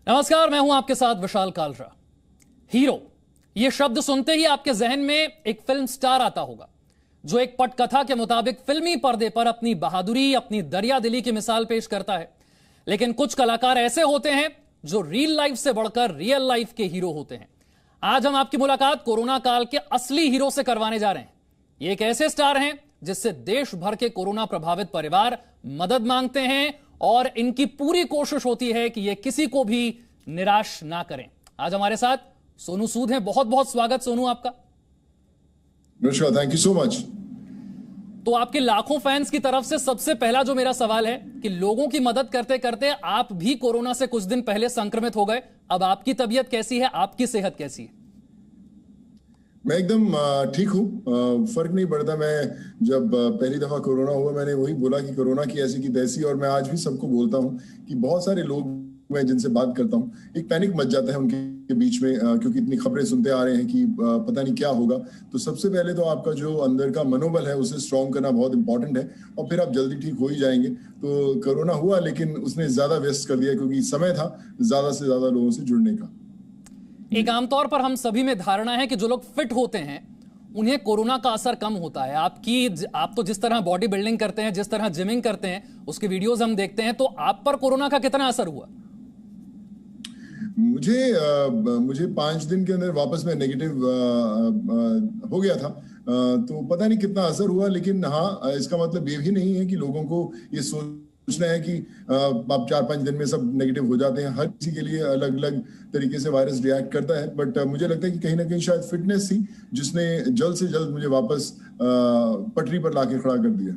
नमस्कार, मैं हूं आपके साथ विशाल कालरा। हीरो, यह शब्द सुनते ही आपके जहन में एक फिल्म स्टार आता होगा जो एक पटकथा के मुताबिक फिल्मी पर्दे पर अपनी बहादुरी, अपनी दरियादिली की मिसाल पेश करता है। लेकिन कुछ कलाकार ऐसे होते हैं जो रियल लाइफ से बढ़कर रियल लाइफ के हीरो होते हैं। आज हम आपकी मुलाकात कोरोना काल के असली हीरो से करवाने जा रहे हैं। ये एक ऐसे स्टार हैं जिससे देश भर के कोरोना प्रभावित परिवार मदद मांगते हैं और इनकी पूरी कोशिश होती है कि ये किसी को भी निराश ना करें। आज हमारे साथ सोनू सूद हैं। बहुत बहुत स्वागत सोनू आपका। नमस्कार, थैंक यू सो मच। तो आपके लाखों फैंस की तरफ से सबसे पहला जो मेरा सवाल है कि लोगों की मदद करते करते आप भी कोरोना से कुछ दिन पहले संक्रमित हो गए। अब आपकी तबीयत कैसी है, आपकी सेहत कैसी है? मैं एकदम ठीक हूँ। फर्क नहीं पड़ता। मैं जब पहली दफा कोरोना हुआ मैंने वही बोला कि कोरोना की ऐसी की तैसी, और मैं आज भी सबको बोलता हूँ कि बहुत सारे लोग मैं जिनसे बात करता हूँ एक पैनिक मच जाता है उनके बीच में, क्योंकि इतनी खबरें सुनते आ रहे हैं कि पता नहीं क्या होगा। तो सबसे पहले तो आपका जो अंदर का मनोबल है उसे स्ट्रॉन्ग करना बहुत इंपॉर्टेंट है, और फिर आप जल्दी ठीक हो ही जाएंगे। तो कोरोना हुआ लेकिन उसने ज्यादा व्यस्त कर दिया, क्योंकि समय था ज्यादा से ज्यादा लोगों से जुड़ने का। एक आमतौर पर हम सभी में धारणा है कि जो लोग फिट होते हैं उन्हें कोरोना का असर कम होता है। आप तो जिस तरह बॉडी बिल्डिंग करते हैं, जिस तरह जिमिंग करते हैं, उसकी वीडियोस हम देखते हैं। तो आप पर कोरोना का कितना असर हुआ? मुझे 5 दिन के अंदर वापस में नेगेटिव हो गया था। तो पता नहीं कितना असर हुआ, लेकिन हाँ, इसका मतलब ये भी नहीं है कि लोगों को ये सोचना है कि आप 4-5 दिन में सब नेगेटिव हो जाते हैं। हर किसी के लिए अलग अलग तरीके से वायरस रिएक्ट करता है। बट मुझे लगता है कि कहीं ना कहीं शायद फिटनेस थी जिसने जल्द से जल्द मुझे वापस पटरी पर लाके खड़ा कर दिया।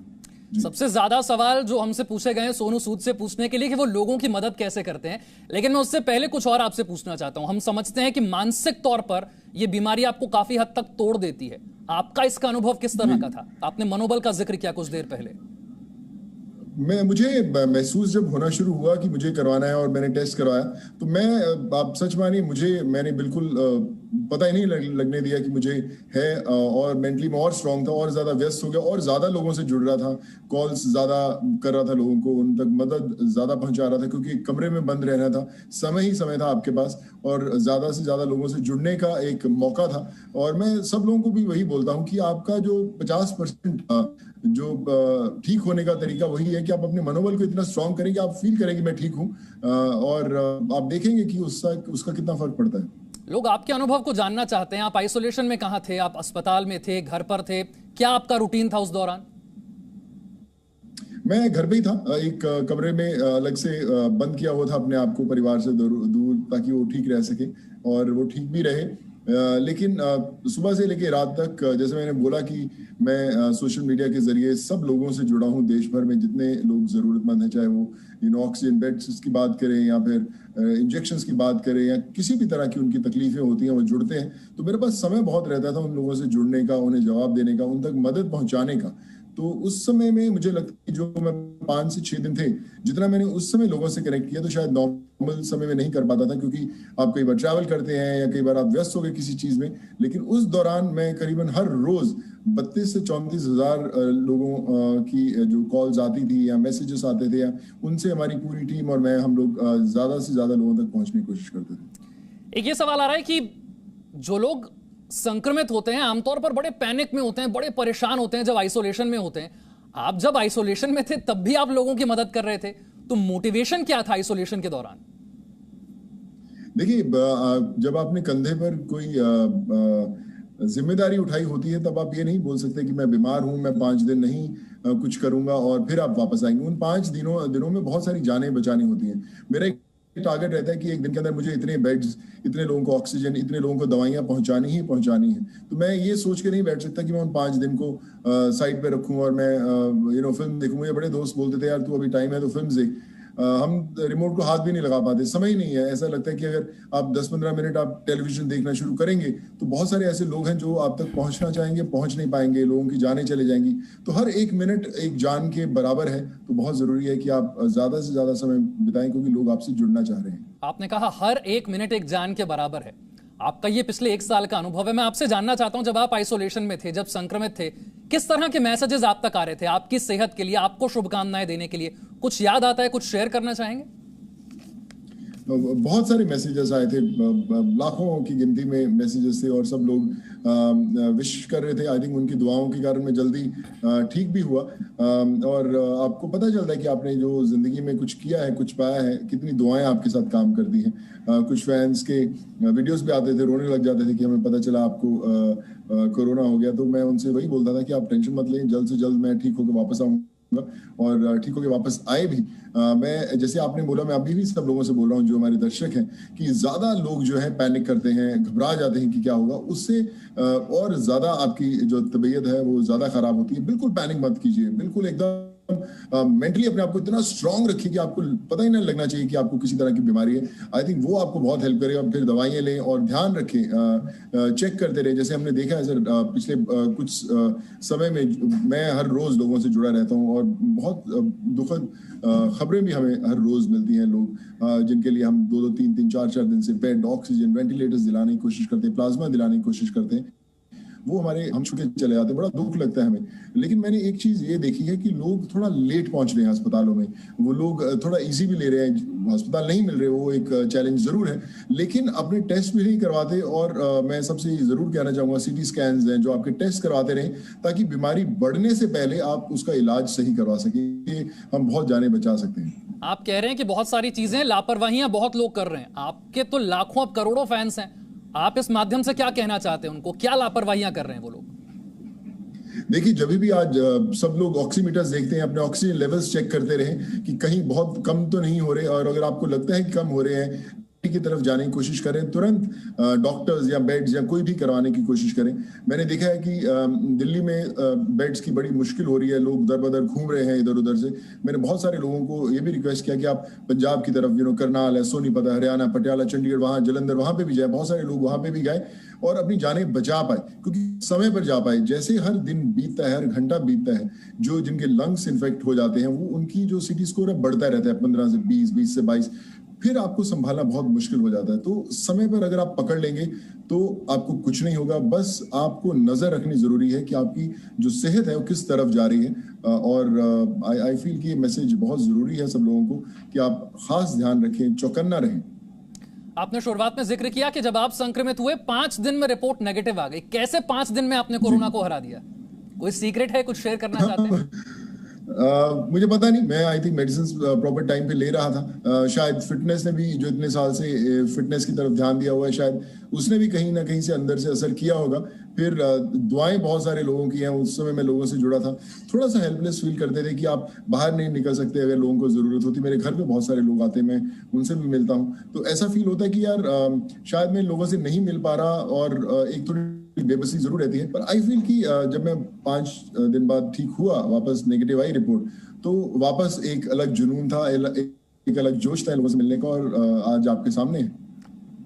सबसे ज्यादा सवाल जो हमसे पूछे गए हैं सोनू सूद से पूछने के लिए कि वो लोगों की मदद कैसे करते हैं, लेकिन मैं उससे पहले कुछ और आपसे पूछना चाहता हूं। हम समझते हैं कि मानसिक तौर पर यह बीमारी आपको काफी हद तक तोड़ देती है। आपका इसका अनुभव किस तरह का था? आपने मनोबल का जिक्र किया कुछ देर पहले। मुझे महसूस जब होना शुरू हुआ कि मुझे करवाना है और मैंने टेस्ट करवाया, तो आप सच मानिए, मैंने बिल्कुल पता ही नहीं लगने दिया कि मुझे है। और मेंटली मैं और स्ट्रांग था और ज्यादा व्यस्त हो गया और ज्यादा लोगों से जुड़ रहा था। कॉल्स ज्यादा कर रहा था, लोगों को उन तक मदद ज्यादा पहुंचा रहा था, क्योंकि कमरे में बंद रहना था। समय ही समय था आपके पास, और ज्यादा से ज्यादा लोगों से जुड़ने का एक मौका था। और मैं सब लोगों को भी वही बोलता हूँ कि आपका जो 50% जो ठीक होने का तरीका वही है कि आप अपने मनोबल को इतना स्ट्रांग करें कि आप फील करें कि मैं ठीक हूं। और आप देखेंगे कि उसका कितना फर्क पड़ता है। लोग आपके अनुभव को जानना चाहते हैं। आप आइसोलेशन में कहां थे? आप अस्पताल में थे, घर पर थे? क्या आपका रूटीन था उस दौरान? मैं घर पे ही था, एक कमरे में अलग से बंद किया हुआ था अपने आप को परिवार से दूर, ताकि वो ठीक रह सके और वो ठीक भी रहे। लेकिन सुबह से लेकर रात तक, जैसे मैंने बोला कि मैं सोशल मीडिया के जरिए सब लोगों से जुड़ा हूं। देश भर में जितने लोग जरूरतमंद हैं, चाहे वो ऑक्सीजन बेड्स की बात करें या फिर इंजेक्शंस की बात करें या किसी भी तरह की उनकी तकलीफें होती हैं, वो जुड़ते हैं। तो मेरे पास समय बहुत रहता था उन लोगों से जुड़ने का, उन्हें जवाब देने का, उन तक मदद पहुंचाने का। तो उस समय में मुझे लगता है कि जो मैं 5 से 6 दिन थे, जितना मैंने उस समय लोगों से कनेक्ट किया, तो शायद नॉर्मल समय में नहीं कर पाता था, क्योंकि आप कई बार ट्रैवल करते हैं या कई बार आप व्यस्त हो गए किसी चीज में। लेकिन उस दौरान मैं करीबन हर रोज 32 से 34 हजार लोगों की जो कॉल्स आती थी या मैसेजेस आते थे, या उनसे हमारी पूरी टीम और हम लोग ज्यादा से ज्यादा लोगों तक पहुंचने की कोशिश करते थे। एक ये सवाल आ रहा है कि जो लोग संक्रमित होते हैं आमतौर पर बड़े पैनिक में होते हैं, बड़े परेशान होते हैं जब आइसोलेशन में होते हैं। आप जब आइसोलेशन में थे तब भी आप लोगों की मदद कर रहे थे, तो मोटिवेशन क्या था आइसोलेशन के दौरान? देखिए, जब आपने कंधे पर कोई जिम्मेदारी उठाई होती है, तब आप ये नहीं बोल सकते कि मैं बीमार हूं, मैं 5 दिन नहीं कुछ करूंगा और फिर आप वापस आएंगे। उन 5 दिनों में बहुत सारी जानें बचानी होती हैं। मेरा एक टारगेट रहता है कि एक दिन के अंदर मुझे इतने बेड्स, इतने लोगों को ऑक्सीजन, इतने लोगों को दवाइयां पहुंचानी है। तो मैं ये सोच के नहीं बैठ सकता कि मैं उन 5 दिन को साइड पे रखूं और मैं फिल्म देखूं। मुझे बड़े दोस्त बोलते थे, यार तू अभी टाइम है तो फिल्म देख। हम रिमोट को हाथ भी नहीं लगा पाते, समय ही नहीं है। ऐसा लगता है कि अगर आप 10-15 मिनट आप टेलीविजन देखना शुरू करेंगे तो बहुत सारे ऐसे लोग हैं जो आप तक पहुंचना चाहेंगे, पहुंच नहीं पाएंगे, लोगों की जानें चले जाएंगी। तो हर एक मिनट एक जान के बराबर है। तो बहुत जरूरी है कि आप ज्यादा से ज्यादा समय बिताएं, क्योंकि लोग आपसे जुड़ना चाह रहे हैं। आपने कहा हर एक मिनट एक जान के बराबर है। आपका ये पिछले 1 साल का अनुभव है। मैं आपसे जानना चाहता हूं, जब आप आइसोलेशन में थे, जब संक्रमित थे, किस तरह के मैसेजेस आप तक आ रहे थे आपकी सेहत के लिए, आपको शुभकामनाएं देने के लिए? कुछ याद आता है, कुछ शेयर करना चाहेंगे? बहुत सारे मैसेजेस आए थे, लाखों की गिनती में मैसेजेस थे और सब लोग विश कर रहे थे। आई थिंक उनकी दुआओं के कारण मैं जल्दी ठीक भी हुआ। और आपको पता चलता है कि आपने जो जिंदगी में कुछ किया है, कुछ पाया है, कितनी दुआएं आपके साथ काम करती हैं। कुछ फैंस के वीडियोस भी आते थे, रोने लग जाते थे कि हमें पता चला आपको कोरोना हो गया। तो मैं उनसे वही बोलता था कि आप टेंशन मत लें, जल्द से जल्द मैं ठीक होकर वापस आऊंगा और ठीक होकर वापस आए भी। मैं, जैसे आपने बोला, मैं अभी भी सब लोगों से बोल रहा हूँ जो हमारे दर्शक हैं, कि ज्यादा लोग जो है पैनिक करते हैं, घबरा जाते हैं कि क्या होगा। उससे और ज्यादा आपकी जो तबीयत है वो ज्यादा खराब होती है। बिल्कुल पैनिक मत कीजिए, बिल्कुल एकदम मेंटली अपने आप को इतना स्ट्रांग रखिए कि आपको पता ही नहीं लगना चाहिए कि आपको किसी तरह की बीमारी है। आई थिंक वो आपको बहुत हेल्प करेगा। फिर दवाइयाँ लें और ध्यान रखें, चेक करते रहे। जैसे हमने देखा है सर, पिछले कुछ समय में मैं हर रोज लोगों से जुड़ा रहता हूँ और बहुत दुखद खबरें भी हमें हर रोज मिलती हैं। लोग जिनके लिए हम 2-2, 3-3, 4-4 दिन से बेड, ऑक्सीजन, वेंटिलेटर्स दिलाने की कोशिश करते हैं, प्लाज्मा दिलाने की कोशिश करते हैं, वो हमारे हम छूटे चले जाते हैं। बड़ा दुख लगता है हमें। लेकिन मैंने एक चीज ये देखी है कि लोग थोड़ा लेट पहुंच रहे हैं अस्पतालों में। वो लोग थोड़ा इजी भी ले रहे हैं, अस्पताल नहीं मिल रहे, वो एक चैलेंज जरूर है। लेकिन अपने टेस्ट भी नहीं करवाते। और मैं सबसे जरूर कहना चाहूंगा, सीटी स्कैन्स हैं जो आपके टेस्ट करवाते रहें, ताकि बीमारी बढ़ने से पहले आप उसका इलाज सही करवा सकें। हम बहुत जाने बचा सकते हैं। आप कह रहे हैं कि बहुत सारी चीजें, लापरवाहियां बहुत लोग कर रहे हैं। आपके तो लाखों, अब करोड़ों फैंस हैं। आप इस माध्यम से क्या कहना चाहते हैं उनको? क्या लापरवाहियां कर रहे हैं वो लोग? देखिए, जब भी आज सब लोग ऑक्सीमीटर्स देखते हैं, अपने ऑक्सीजन लेवल्स चेक करते रहें कि कहीं बहुत कम तो नहीं हो रहे। और अगर आपको लगता है कि कम हो रहे हैं की तरफ जाने की कोशिश करें, तुरंत डॉक्टर्स या बेड्स या कोई भी करवाने की कोशिश करें। मैंने देखा है कि दिल्ली में बेड्स की बड़ी मुश्किल हो रही है, लोग दर बदर घूम रहे हैं इधर उधर से। मैंने बहुत सारे लोगों को ये भी रिक्वेस्ट किया कि आप पंजाब की तरफ, करनाल है, सोनीपत है, हरियाणा, पटियाला, चंडीगढ़, वहां जलंधर, वहां पे भी जाए। बहुत सारे लोग वहां पे भी गए और अपनी जानें बचा पाए, क्योंकि समय पर जा पाए। जैसे हर दिन बीतता है, हर घंटा बीतता है, जो जिनके लंग्स इन्फेक्ट हो जाते हैं, वो उनकी जो सीटी स्कोर है बढ़ता रहता है, 15 से 20, 20 से 22। फिर आपको संभालना बहुत मुश्किल हो जाता है। तो समय पर अगर आप पकड़ लेंगे तो आपको कुछ नहीं होगा। बस आपको नजर रखनी जरूरी है कि आपकी जो सेहत है वो किस तरफ जा रही है। और आई फील कि ये मैसेज बहुत जरूरी है सब लोगों को कि आप खास ध्यान रखें, चौकन्ना रहें। आपने शुरुआत में जिक्र किया कि जब आप संक्रमित हुए 5 दिन में रिपोर्ट नेगेटिव आ गई। कैसे 5 दिन में आपने कोरोना को हरा दिया? कोई सीक्रेट है, कुछ शेयर करना चाहते हैं? मुझे पता नहीं, मैं I think medicine proper time पे ले रहा था। शायद फिटनेस ने भी, जो इतने साल से फिटनेस की तरफ ध्यान दिया हुआ है, शायद उसने भी कहीं ना कहीं से अंदर से असर किया होगा। फिर दुआएं बहुत सारे लोगों की हैं। उस समय मैं लोगों से जुड़ा था, थोड़ा सा हेल्पलेस फील करते थे कि आप बाहर नहीं निकल सकते अगर लोगों को जरूरत होती। मेरे घर पे बहुत सारे लोग आते हैं, मैं उनसे भी मिलता हूँ। तो ऐसा फील होता है कि यार शायद मैं लोगों से नहीं मिल पा रहा और एक थोड़ी बेबसी जरूर रहती है। पर आई फील कि जब मैं 5 दिन बाद ठीक हुआ, वापस नेगेटिव आई रिपोर्ट, तो वापस एक अलग जुनून था, एक अलग जोश था लोगों से मिलने का। और आज आपके सामने है।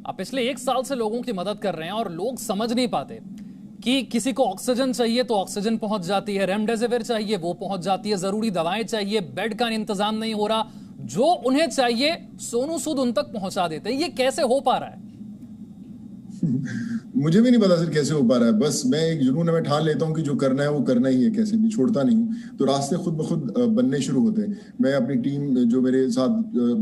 आप पिछले 1 साल से लोगों की मदद कर रहे हैं और लोग समझ नहीं पाते कि किसी को ऑक्सीजन चाहिए तो ऑक्सीजन पहुंच जाती है, रेमडेसिविर चाहिए वो पहुंच जाती है, जरूरी दवाएं चाहिए, बेड का इंतजाम नहीं हो रहा, जो उन्हें चाहिए सोनू सूद उन तक पहुंचा देते हैं। ये कैसे हो पा रहा है? मुझे भी नहीं पता सर कैसे हो पा रहा है। बस मैं एक जुनून में ठान लेता हूँ कि जो करना है वो करना ही है, कैसे भी छोड़ता नहीं हूँ। तो रास्ते खुद ब खुद बनने शुरू होते हैं। मैं अपनी टीम, जो मेरे साथ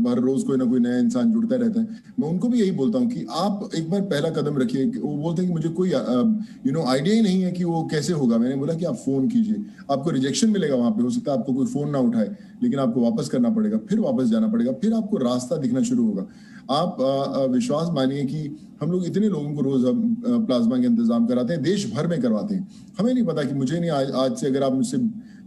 हर रोज कोई ना कोई नया इंसान जुड़ता रहता है, मैं उनको भी यही बोलता हूँ कि आप एक बार पहला कदम रखिए। वो बोलते हैं कि मुझे कोई आइडिया ही नहीं है कि वो कैसे होगा। मैंने बोला कि आप फोन कीजिए, आपको रिजेक्शन मिलेगा वहां पे, हो सकता है आपको कोई फोन ना उठाए, लेकिन आपको वापस करना पड़ेगा, फिर वापस जाना पड़ेगा, फिर आपको रास्ता दिखना शुरू होगा। आप विश्वास मानिए कि हम लोग इतने लोगों को रोज प्लाज्मा के इंतजाम कराते हैं, देश भर में करवाते हैं। हमें नहीं पता कि, मुझे नहीं, आज से अगर आप मुझसे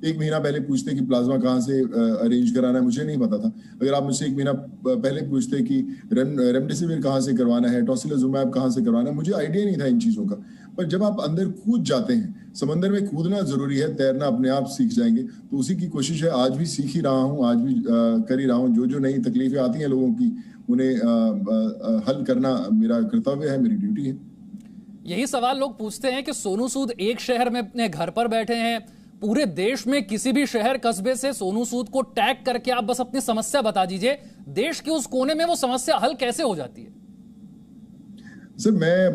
1 महीना पहले पूछते कि प्लाज्मा कहाँ से अरेंज कराना है, मुझे नहीं पता था। अगर आप मुझसे 1 महीना पहले पूछते कि रेमडेसिविर कहाँ से करवाना है, टोसिलिजुमैब कहाँ से करवाना है, मुझे आइडिया नहीं था इन चीजों का। पर जब आप अंदर कूद जाते हैं, समंदर में कूदना जरूरी है, तैरना अपने आप सीख जाएंगे। तो उसी की कोशिश है, आज भी सीख ही रहा हूँ, आज भी कर ही रहा हूँ। जो जो नई तकलीफें आती हैं लोगों की, उन्हें हल करना मेरा कर्तव्य है, मेरी ड्यूटी है। यही सवाल लोग पूछते हैं कि सोनू सूद एक शहर में अपने घर पर बैठे हैं, पूरे देश में किसी भी शहर कस्बे से सोनू सूद को टैग करके आप बस अपनी समस्या बता दीजिए, देश के उस कोने में वो समस्या हल कैसे हो जाती है? सर मैं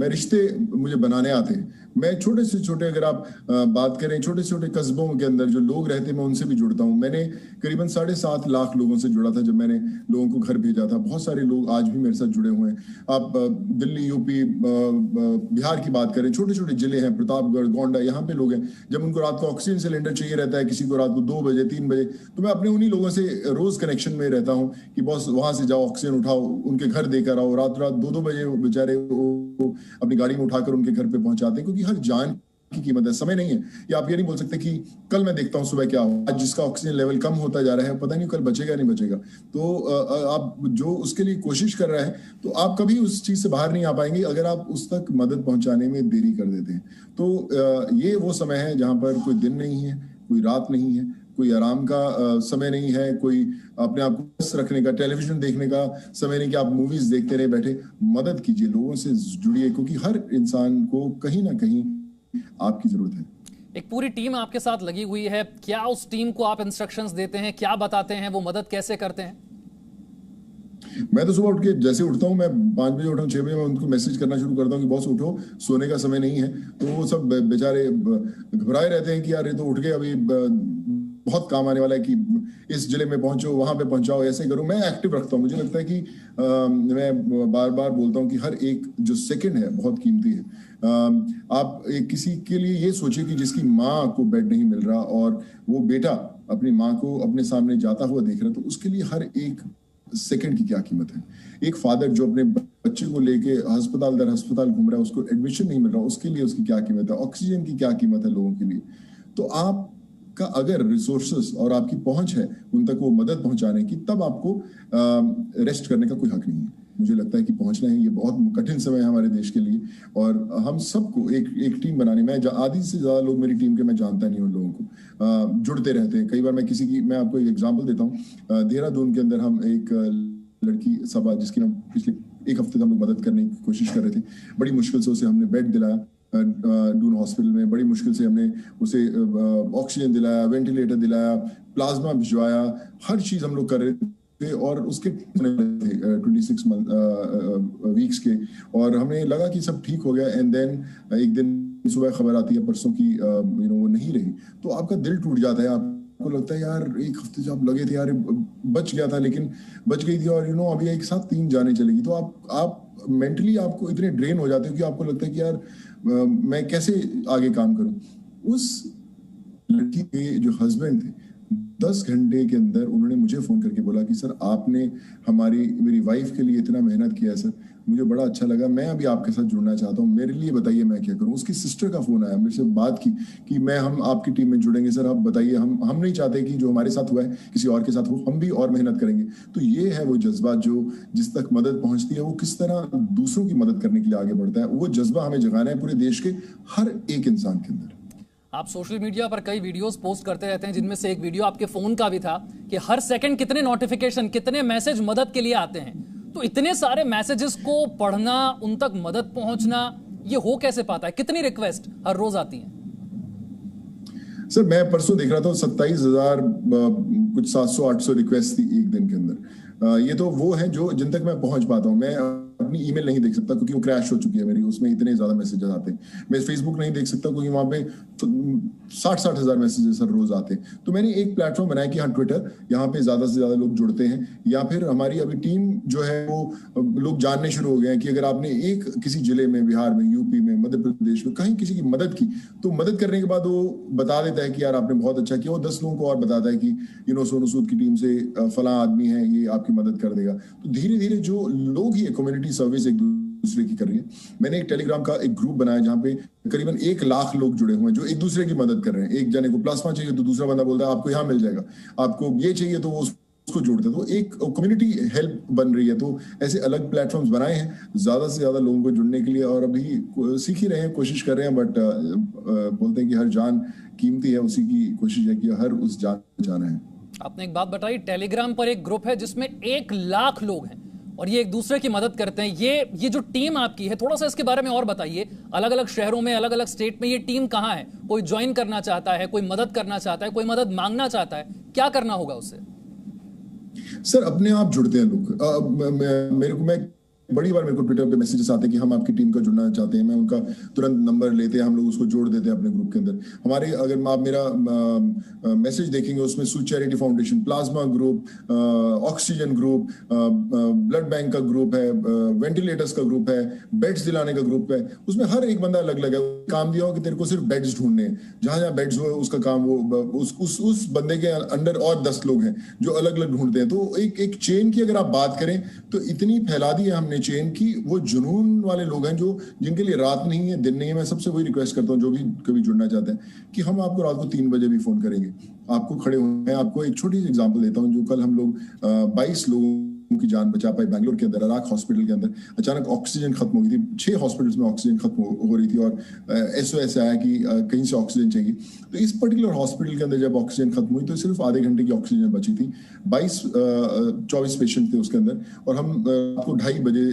रिश्ते मुझे बनाने आते हैं। मैं छोटे से छोटे, अगर आप बात करें छोटे से छोटे कस्बों के अंदर जो लोग रहते हैं, मैं उनसे भी जुड़ता हूँ। मैंने करीबन 7.5 लाख लोगों से जुड़ा था जब मैंने लोगों को घर भेजा था। बहुत सारे लोग आज भी मेरे साथ जुड़े हुए हैं। आप दिल्ली, यूपी, बिहार की बात करें, छोटे छोटे जिले हैं, प्रतापगढ़, गोंडा, यहाँ पे लोग हैं। जब उनको रात को ऑक्सीजन सिलेंडर चाहिए रहता है, किसी को रात को 2 बजे 3 बजे, तो मैं अपने उन्हीं लोगों से रोज कनेक्शन में रहता हूँ कि बॉस वहां से जाओ, ऑक्सीजन उठाओ, उनके घर देकर आओ। रात रात 2-2 बजे बेचारे वो अपनी गाड़ी में उठाकर उनके घर पे पहुंचाते हैं, क्योंकि हर जान की कीमत है, समय नहीं है। या आप ये नहीं बोल सकते कि कल मैं देखता हूँ सुबह क्या हो। आज जिसका ऑक्सीजन लेवल कम होता जा रहा है, पता नहीं कल बचेगा नहीं बचेगा। तो आप जो उसके लिए कोशिश कर रहा है, तो आप कभी उस चीज से बाहर नहीं आ पाएंगे अगर आप उस तक मदद पहुंचाने में देरी कर देते हैं। तो ये वो समय है जहां पर कोई दिन नहीं है, कोई रात नहीं है, कोई आराम का समय नहीं है, कोई अपने आप को व्यस्त रखने का, टेलीविजन देखने का समय नहीं कि आप मूवीज देखते रहे बैठे। मदद कीजिए, लोगों से जुड़िए, क्योंकि हर इंसान को कहीं ना कहीं आपकी जरूरत है। एक पूरी टीम आपके साथ लगी हुई है, क्या उस टीम को आप इंस्ट्रक्शंस देते हैं, क्या बताते हैं, वो मदद कैसे करते हैं? मैं तो सुबह उठ के जैसे उठता हूँ, मैं 5 बजे उठा हूँ, 6 बजे मैं उनको मैसेज करना शुरू करता हूँ कि बॉस उठो, सोने का समय नहीं है। तो वो सब बेचारे घबराए रहते हैं कि यार ये तो उठ गए, अभी बहुत काम आने वाला है, कि इस जिले में पहुंचो, वहां पे पहुंचाओ, ऐसे करो। मैं एक्टिव रखता हूँ। मुझे लगता है कि मैं बार बार बोलता हूँ कि हर एक जो सेकंड है बहुत कीमती है। आप किसी के लिए ये सोचिए कि जिसकी माँ को बेड नहीं मिल रहा और वो बेटा अपनी माँ को अपने सामने जाता हुआ देख रहा है, तो उसके लिए हर एक सेकंड की क्या कीमत है। एक फादर जो अपने बच्चे को लेके अस्पताल दर अस्पताल घूम रहा है, उसको एडमिशन नहीं मिल रहा, उसके लिए उसकी क्या कीमत है। ऑक्सीजन की क्या कीमत है लोगों के लिए। तो आप का अगर रिसोर्सेस और आपकी पहुंच है उन तक वो मदद पहुंचाने की, तब आपको रेस्ट करने का कोई हक नहीं है। मुझे लगता है कि पहुंचना है। ये बहुत कठिन समय है हमारे देश के लिए, और हम सबको एक टीम बनानी। मैं आधी से ज्यादा लोग मेरी टीम के मैं जानता नहीं, उन लोगों को जुड़ते रहते हैं। कई बार मैं आपको एक एग्जांपल देता हूँ। देहरादून के अंदर हम एक लड़की सभा, जिसकी हम पिछले 1 हफ्ते से हम लोग मदद करने की कोशिश कर रहे थे। बड़ी मुश्किल से उसे हमने बेड दिलाया डून हॉस्पिटल में। बड़ी मुश्किल से हमने उसे ऑक्सीजन दिलाया, वेंटिलेटर दिलाया, प्लाज्मा भिजवाया, हर चीज हम लोग कर रहे थे। और उसके 26 वीक्स के, और हमें लगा कि सब ठीक हो गया। एंड देन एक दिन सुबह खबर आती है परसों की, वो नहीं रही। तो आपका दिल टूट जाता है। आपको लगता है यार 1 हफ्ते से आप लगे थे, यार बच गया था, लेकिन बच गई थी, और अभी एक साथ 3 जाने चलेगी। तो आप मेंटली आपको इतने ड्रेन हो जाते हो कि आपको लगता है कि यार मैं कैसे आगे काम करूं। उस लड़की के जो हस्बैंड थे, 10 घंटे के अंदर उन्होंने मुझे फोन करके बोला कि सर आपने मेरी वाइफ के लिए इतना मेहनत किया है सर, मुझे बड़ा अच्छा लगा, मैं अभी आपके साथ जुड़ना चाहता हूँ, मेरे लिए बताइए मैं क्या करूँ। उसकी सिस्टर का फोन आया, मेरे से बात की कि हम आपकी टीम में जुड़ेंगे सर, आप बताइए। हम नहीं चाहते कि जो हमारे साथ हुआ है किसी और के साथ हो, हम भी और मेहनत करेंगे। तो ये है वो जज्बा जो जिस तक मदद पहुंचती है, वो किस तरह दूसरों की मदद करने के लिए आगे बढ़ता है। वो जज्बा हमें जगाना है पूरे देश के हर एक इंसान के अंदर। आप सोशल मीडिया पर कई वीडियोस पोस्ट करते रहते हैं, जिनमें से एक वीडियो आपके फोन का भी था कि हर सेकंड कितने नोटिफिकेशन, कितने मैसेज मदद के लिए आते हैं। तो इतने सारे मैसेजेस को पढ़ना, उन तक मदद पहुंचना, ये हो कैसे पाता है? कितनी रिक्वेस्ट हर रोज आती हैं? सर मैं परसों देख रहा था 27,000 कुछ 700-800 रिक्वेस्ट थी एक दिन के अंदर। ये तो वो है जो जिन तक मैं पहुंच पाता हूँ। मैं अपनी ईमेल नहीं देख सकता क्योंकि वो क्रैश हो चुकी है मेरी, उसमें इतने ज्यादा मैसेजेस आते हैं। मैं फेसबुक नहीं देख सकता क्योंकि वहां पे 60-60 हजार मैसेजेस हर रोज आते हैं। तो मैंने एक प्लेटफॉर्म बनाया कि हाँ ट्विटर, यहाँ पे ज्यादा से ज्यादा लोग जुड़ते हैं। या फिर हमारी अभी टीम जो है वो लोग जानने शुरू हो गए हैं कि अगर आपने एक किसी जिले में, बिहार में, यूपी में, मध्य प्रदेश में कहीं किसी की मदद की, तो मदद करने के बाद वो बता देता है कि यार आपने बहुत अच्छा किया। वो 10 लोगों को और बताता है कि सोनू सूद की टीम से फला आदमी है, ये आपकी मदद कर देगा। तो धीरे धीरे जो लोग ही कम्युनिटी सर्विस एक दूसरे की कर रही है। मैंने एक टेलीग्राम का एक ग्रुप बनाया जहां पे करीबन 1 लाख लोग जुड़े हुए हैं जो एक दूसरे की मदद कर रहे हैं। एक जने को प्लाज्मा चाहिए तो दूसरा बंदा बोलता है आपको यहाँ मिल जाएगा, आपको ये चाहिए तो वो उसको जोड़ते हैं। तो एक कम्युनिटी हेल्प बन रही है। तो ऐसे अलग प्लेटफॉर्म्स बनाए हैं ज्यादा से ज्यादा लोगों को जुड़ने के लिए, और अभी सीख ही रहे हैं, कोशिश कर रहे हैं। बट बोलते हैं कि हर जान कीमती है, उसी की कोशिश है कि हर उस जान बचाना है। आपने एक बात बताई, टेलीग्राम पर एक ग्रुप है जिसमें 1 लाख लोग हैं और ये एक दूसरे की मदद करते हैं। ये जो टीम आपकी है, थोड़ा सा इसके बारे में और बताइए। अलग अलग शहरों में, अलग अलग स्टेट में ये टीम कहाँ है? कोई ज्वाइन करना चाहता है, कोई मदद करना चाहता है, कोई मदद मांगना चाहता है, क्या करना होगा उससे? सर अपने आप जुड़ते हैं लोग। मैं बड़ी बार मेरे को ट्विटर पे मैसेजेस आते हैं कि हम आपकी टीम का जुड़ना चाहते हैं। मैं उनका तुरंत नंबर लेते हैं, हम लोग उसको जोड़ देते हैं अपने ग्रुप के अंदर। हमारे अगर आप मेरा मैसेज देखेंगे उसमें सूच charity foundation, plasma group, oxygen group, blood bank का ग्रुप है, वेंटिलेटर्स का ग्रुप है, बेड्स दिलाने का ग्रुप है। उसमें हर एक बंदा अलग अलग है। काम दिया हो कि तेरे को सिर्फ बेड्स ढूंढने हैं, जहां जहां बेड्स हो उसका काम, वो उस बंदे के अंडर और 10 लोग हैं जो अलग अलग ढूंढते हैं। तो एक चेन की अगर आप बात करें तो इतनी फैला दी है हमने चेन की। वो जुनून वाले लोग हैं जो जिनके लिए रात नहीं है दिन नहीं है। मैं सबसे वही रिक्वेस्ट करता हूँ जो भी कभी जुड़ना चाहते हैं कि हम आपको रात को 3 बजे भी फोन करेंगे, आपको खड़े होंगे। आपको एक छोटी सी एग्जांपल देता हूँ। जो कल हम लोग 22 लोगों की जान बचा पाए बैंगलोर के अंदर, अराक हॉस्पिटल के अंदर अचानक ऑक्सीजन खत्म हो गई थी। 6 हॉस्पिटल्स में ऑक्सीजन खत्म हो रही थी और SOS आया कि कहीं से ऑक्सीजन चाहिए। तो इस पर्टिकुलर हॉस्पिटल के अंदर जब ऑक्सीजन खत्म हुई तो सिर्फ आधे घंटे की ऑक्सीजन बची थी। 24 पेशेंट थे उसके अंदर और हम आपको 2:30 बजे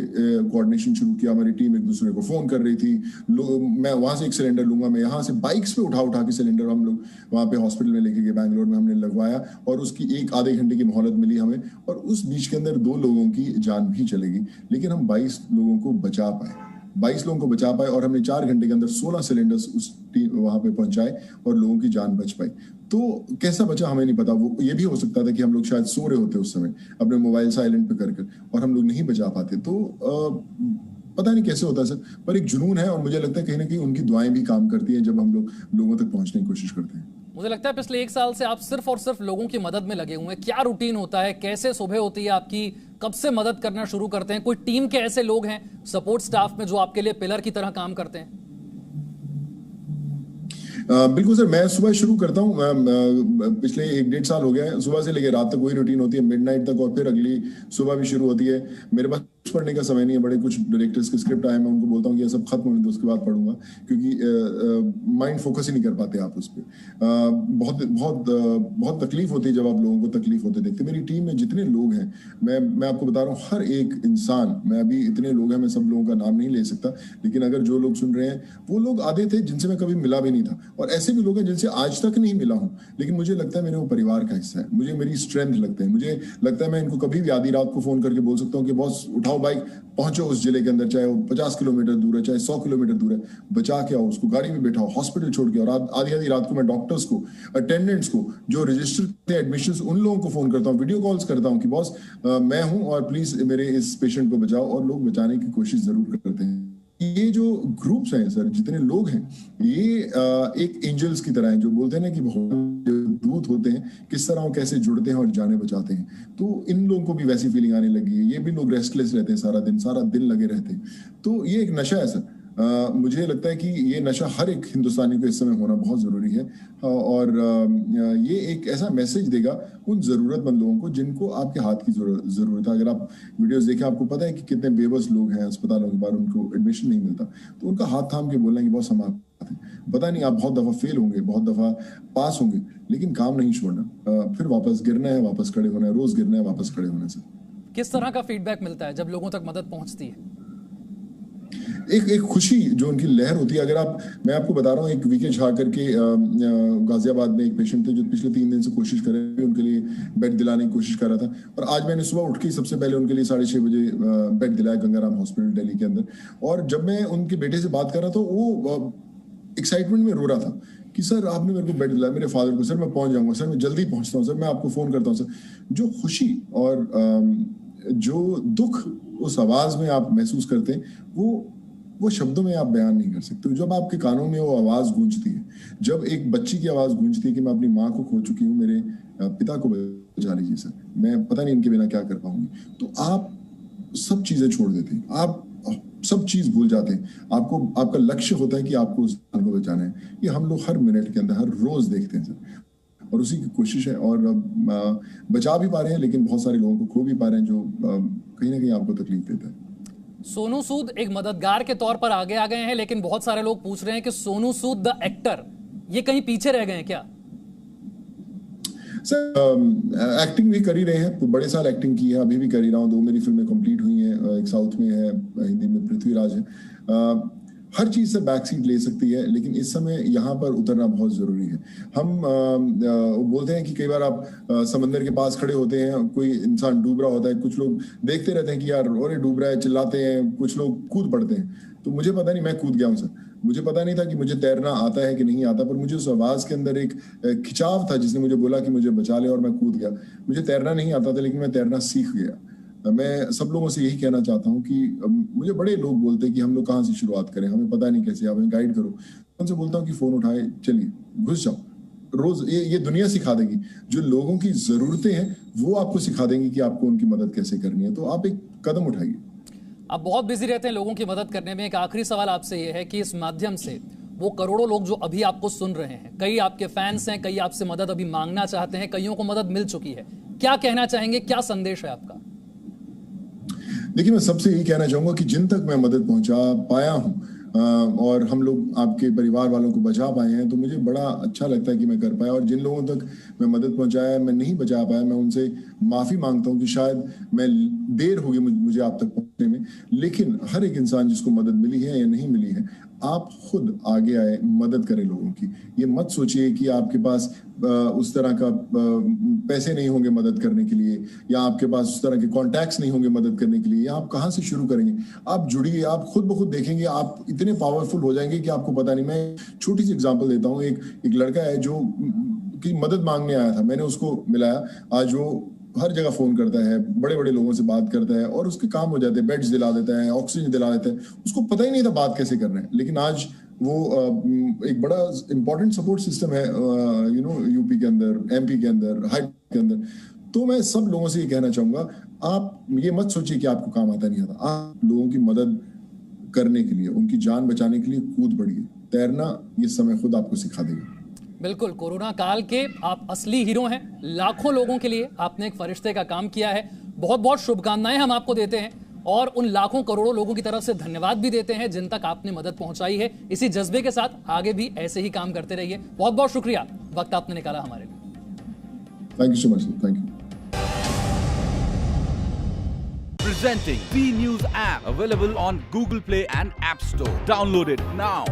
कोऑर्डिनेशन शुरू किया। हमारी टीम एक दूसरे को फोन कर रही थी। मैं वहां से एक सिलेंडर लूंगा, मैं यहाँ से बाइक्स पे उठा के सिलेंडर हम लोग वहां पे हॉस्पिटल में लेके गए, बैंगलोर में हमने लगवाया और उसकी एक आधे घंटे की मोहलत मिली हमें। और उस बीच के अंदर 2 लोगों की जान भी चलेगी, लेकिन हम 22 लोगों को बचा पाए। 22 लोगों को बचा पाए और हमने 4 घंटे के अंदर 16 सिलेंडर्स उस टीम वहां पे पहुंचाए और लोगों की जान बच पाई। तो कैसा बचा हमें नहीं पता। वो ये भी हो सकता था कि हम लोग शायद सो रहे होते उस समय, अपने मोबाइल साइलेंट पे कर और हम लोग नहीं बचा पाते। तो पता नहीं कैसे होता है सर, पर एक जुनून है और मुझे लगता है कहीं ना कहीं उनकी दुआएं भी काम करती हैं जब हम लोग लोगों तक पहुंचने की कोशिश करते हैं। मुझे लगता है पिछले 1 साल से आप सिर्फ और सिर्फ लोगों की मदद में लगे हुए हैं। क्या रूटीन होता है, कैसे सुबह होती है आपकी, कब से मदद करना शुरू करते हैं? कोई टीम के ऐसे लोग हैं सपोर्ट स्टाफ में जो आपके लिए पिलर की तरह काम करते हैं? बिल्कुल सर, मैं सुबह शुरू करता हूँ। पिछले 1-1.5 साल हो गया है, सुबह से लेकर रात तक वही रूटीन होती है, मिडनाइट तक, और फिर अगली सुबह भी शुरू होती है। मेरे पास पढ़ने का समय नहीं है। बड़े कुछ डायरेक्टर्स के स्क्रिप्ट आए, मैं उनको बोलता हूँ कि ये सब खत्म होने दो उसके बाद पढ़ूंगा, क्योंकि माइंड फोकस ही नहीं कर पाते आप उस पर। बहुत बहुत बहुत तकलीफ होती है जब आप लोगों को तकलीफ होते देखते। मेरी टीम में जितने लोग हैं, मैं आपको बता रहा हूँ, हर एक इंसान, मैं अभी इतने लोग हैं, मैं सब लोगों का नाम नहीं ले सकता, लेकिन अगर जो लोग सुन रहे हैं वो लोग आधे थे जिनसे मैं कभी मिला भी नहीं था, और ऐसे भी लोग हैं जिनसे आज तक नहीं मिला हूं, लेकिन मुझे लगता है मेरे वो परिवार का हिस्सा है। मुझे मेरी स्ट्रेंथ लगते हैं। मुझे लगता है मैं इनको कभी भी आधी रात को फोन करके बोल सकता हूँ कि बॉस उठाओ बाइक, पहुंचो उस जिले के अंदर, चाहे वो 50 किलोमीटर दूर है, चाहे 100 किलोमीटर दूर है, बचा के आओ उसको, गाड़ी में बैठाओ, हॉस्पिटल छोड़ के। और आधी आधी रात को मैं डॉक्टर्स को, अटेंडेंट्स को, जो रजिस्टर करते हैं एडमिशंस, उन लोगों को फोन करता हूँ, वीडियो कॉल्स करता हूँ कि बॉस मैं हूं और प्लीज मेरे इस पेशेंट को बचाओ, और लोग बचाने की कोशिश जरूर करते हैं। ये जो ग्रुप्स हैं सर, जितने लोग हैं, ये एक एंजल्स की तरह हैं, जो बोलते हैं ना कि भगवान दूत होते हैं, किस तरह वो कैसे जुड़ते हैं और जाने बचाते हैं। तो इन लोगों को भी वैसी फीलिंग आने लगी है। ये भी लोग रेस्टलेस रहते हैं, सारा दिन लगे रहते हैं। तो ये एक नशा है सर। मुझे लगता है कि ये नशा हर एक हिंदुस्तानी को इस समय होना बहुत जरूरी है, और ये एक ऐसा मैसेज देगा उन जरूरतमंद लोगों को जिनको आपके हाथ की जरूरत है। अगर आप वीडियोस देखें, आपको पता है कि कितने बेबस लोग हैं अस्पतालों के बाहर, उनको एडमिशन नहीं मिलता, तो उनका हाथ थाम के बोलना कि बॉस हम आपके साथ हैं। पता नहीं, आप बहुत दफा फेल होंगे, बहुत दफा पास होंगे, लेकिन काम नहीं छोड़ना। फिर वापस गिरना है, वापस खड़े होना है, रोज गिरना है, वापस खड़े होना है। किस तरह का फीडबैक मिलता है जब लोगों तक मदद पहुंचती है? एक खुशी जो उनकी लहर होती है। मैं आपको बता रहा हूँ, एक वीके झा करके गाजियाबाद में एक पेशेंट थे जो पिछले 3 दिन से कोशिश कर रहे थे, उनके लिए बेड दिलाने की कोशिश कर रहा था, और आज मैंने सुबह उठ के सबसे पहले उनके लिए 6:30 बजे बेड दिलाया गंगाराम हॉस्पिटल दिल्ली के अंदर। और जब मैं उनके बेटे से बात कर रहा था, वो एक्साइटमेंट में रो रहा था कि सर आपने मेरे को बेड दिलाया, मेरे फादर को, सर मैं पहुंच जाऊंगा, सर मैं जल्दी पहुंचता हूँ, सर मैं आपको फोन करता हूँ सर। जो खुशी और जो दुख उस आवाज में आप महसूस करते हैं, वो शब्दों में आप बयान नहीं कर सकते। जब आपके कानों में वो आवाज गूंजती है, जब एक बच्ची की आवाज गूंजती है कि मैं अपनी माँ को खो चुकी हूँ, मेरे पिता को बचा लीजिए सर, मैं पता नहीं इनके बिना क्या कर पाऊंगी, तो आप सब चीजें छोड़ देते हैं, आप सब चीज भूल जाते हैं। आपका लक्ष्य होता है कि आपको उस जान को बचाना है। ये हम लोग हर मिनट के अंदर, हर रोज देखते हैं सर, और उसी की कोशिश है। और बचा भी पा रहे हैं, लेकिन बहुत सारे लोगों को खो भी पा रहे हैं, जो कहीं ना कहीं आपको तकलीफ देता है। सोनू सूद एक मददगार के तौर पर आगे आ गए हैं, लेकिन बहुत सारे लोग पूछ रहे हैं कि सोनू सूद द एक्टर, ये कहीं पीछे रह गए हैं क्या? सर एक्टिंग भी कर ही रहे हैं, बड़े साल एक्टिंग की है, अभी भी कर ही रहा हूँ। 2 मेरी फिल्में कंप्लीट हुई हैं, एक साउथ में है, हिंदी में पृथ्वीराज है। हर चीज से बैक सीट ले सकती है, लेकिन इस समय यहाँ पर उतरना बहुत जरूरी है। हम बोलते हैं कि कई बार आप समंदर के पास खड़े होते हैं, कोई इंसान डूब रहा होता है, कुछ लोग देखते रहते हैं कि यार अरे डूब रहा है, चिल्लाते हैं, कुछ लोग कूद पड़ते हैं। तो मुझे पता नहीं, मैं कूद गया हूँ सर। मुझे पता नहीं था कि मुझे तैरना आता है कि नहीं आता, पर मुझे उस आवाज के अंदर एक खिंचाव था जिसने मुझे बोला कि मुझे बचा ले, और मैं कूद गया। मुझे तैरना नहीं आता था, लेकिन मैं तैरना सीख गया। मैं सब लोगों से यही कहना चाहता हूँ कि मुझे बड़े लोग बोलते हैं कि हम लोग कहाँ से शुरुआत करें, हमें पता नहीं कैसे, आप हमें गाइड करो। उनसे बोलता हूँ कि फोन उठाए, चलिए घुस जाओ। रोज ये दुनिया सिखा देगी। जो लोगों की जरूरतें हैं वो आपको सिखा देंगी कि आपको उनकी मदद कैसे करनी है। तो आप एक कदम उठाइए। आप बहुत बिजी रहते हैं लोगों की मदद करने में। एक आखिरी सवाल आपसे ये है कि इस माध्यम से वो करोड़ों लोग जो अभी आपको सुन रहे हैं, कई आपके फैंस हैं, कई आपसे मदद अभी मांगना चाहते हैं, कईयों को मदद मिल चुकी है, क्या कहना चाहेंगे, क्या संदेश है आपका? देखिए, मैं सबसे यही कहना चाहूंगा कि जिन तक मैं मदद पहुंचा पाया हूं और हम लोग आपके परिवार वालों को बचा पाए हैं, तो मुझे बड़ा अच्छा लगता है कि मैं कर पाया। और जिन लोगों तक मैं मदद पहुंचाया, मैं नहीं बचा पाया, मैं उनसे माफी मांगता हूं कि शायद मैं देर होगी मुझे आप तक पहुंचने में। लेकिन हर एक इंसान जिसको मदद मिली है या नहीं मिली है, आप खुद आगे आए, मदद करें लोगों की। ये मत सोचिए कि आपके पास उस तरह का पैसे नहीं होंगे मदद करने के लिए, या आपके पास उस तरह के कॉन्टैक्ट्स नहीं होंगे मदद करने के लिए, या आप कहाँ से शुरू करेंगे। आप जुड़िए, आप खुद ब खुद देखेंगे, आप इतने पावरफुल हो जाएंगे कि आपको पता नहीं। मैं छोटी सी एग्जांपल देता हूँ। एक लड़का है जो की मदद मांगने आया था, मैंने उसको मिलाया। आज वो हर जगह फोन करता है, बड़े बड़े लोगों से बात करता है, और उसके काम हो जाते हैं, बेड्स दिला देता है, ऑक्सीजन दिला देता है। उसको पता ही नहीं था बात कैसे करना है, लेकिन आज वो एक बड़ा इंपॉर्टेंट सपोर्ट सिस्टम है यूपी के अंदर, एमपी के अंदर, हाई के अंदर। तो मैं सब लोगों से ये कहना चाहूंगा, आप ये मत सोचिए कि आपको काम आता नहीं आता। आप लोगों की मदद करने के लिए, उनकी जान बचाने के लिए कूद पड़िए। तैरना ये समय खुद आपको सिखा देगा। बिल्कुल, कोरोना काल के आप असली हीरो हैं। लाखों लोगों के लिए आपने एक फरिश्ते का काम किया है। बहुत बहुत शुभकामनाएं हम आपको देते हैं, और उन लाखों करोड़ों लोगों की तरफ से धन्यवाद भी देते हैं जिन तक आपने मदद पहुंचाई है। इसी जज्बे के साथ आगे भी ऐसे ही काम करते रहिए। बहुत बहुत शुक्रिया, वक्त आपने निकाला हमारे लिए। Thank you so much. Thank you. Presenting B News app, available on Google Play and App Store. Download it now.